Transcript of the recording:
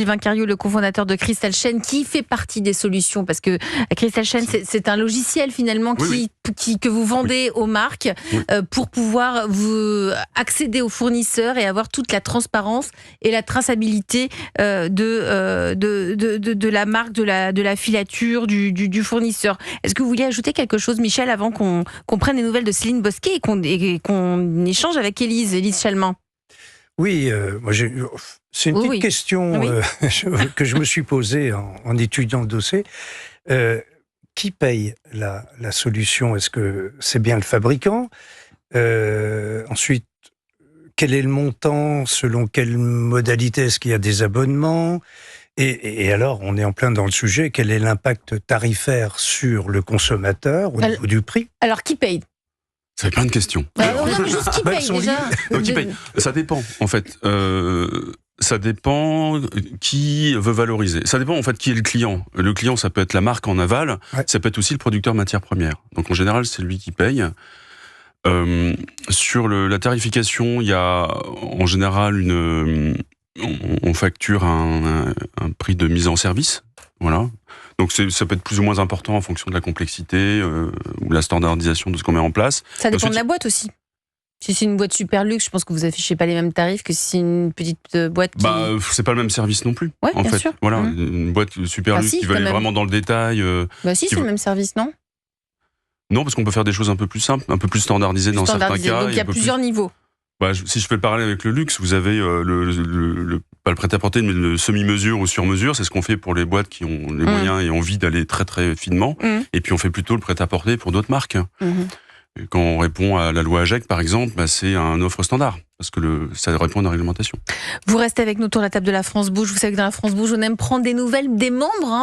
Sylvain Cariou, le cofondateur de Crystal Chain, qui fait partie des solutions, parce que Crystal Chain, c'est un logiciel finalement que vous vendez aux marques pour pouvoir vous accéder aux fournisseurs et avoir toute la transparence et la traçabilité de la marque, de la filature, du fournisseur. Est-ce que vous vouliez ajouter quelque chose, Michel, avant qu'on prenne des nouvelles de Céline Bosquet et qu'on échange avec Élise Chalmin? Oui, moi c'est une petite question que je me suis posée en étudiant le dossier. Qui paye la solution? Est-ce que c'est bien le fabricant? Ensuite, quel est le montant? Selon quelle modalité? Est-ce qu'il y a des abonnements? Et alors, on est en plein dans le sujet, quel est l'impact tarifaire sur le consommateur au niveau du prix? Alors, qui paye? Ça fait plein de questions. Juste qui paye déjà. Qui paye. Ça dépend, en fait. Ça dépend qui veut valoriser. Ça dépend, en fait, qui est le client. Le client, ça peut être la marque en aval, ça peut être aussi le producteur matière première. Donc, en général, c'est lui qui paye. Sur la tarification, il y a en général on facture un prix de mise en service. Voilà. Donc ça peut être plus ou moins important en fonction de la complexité ou de la standardisation de ce qu'on met en place. Ça dépend de la boîte aussi. Si c'est une boîte super luxe, je pense que vous affichez pas les mêmes tarifs que si c'est une petite boîte qui... c'est pas le même service non plus. Ouais, en bien fait. sûr. Voilà, une boîte super luxe qui va aller vraiment dans le détail. C'est le même service, non? Non, parce qu'on peut faire des choses un peu plus simples, un peu plus standardisées dans certains cas. Donc il y a plusieurs niveaux. Si je fais le parallèle avec le luxe, vous avez pas le prêt-à-porter, mais le semi-mesure ou sur-mesure. C'est ce qu'on fait pour les boîtes qui ont les moyens et envie d'aller très très finement. Et puis on fait plutôt le prêt-à-porter pour d'autres marques. Et quand on répond à la loi AGEC, par exemple, c'est un offre standard, parce que ça répond à la réglementation. Vous restez avec nous autour de la table de la France Bouge. Vous savez que dans la France Bouge, on aime prendre des nouvelles des membres.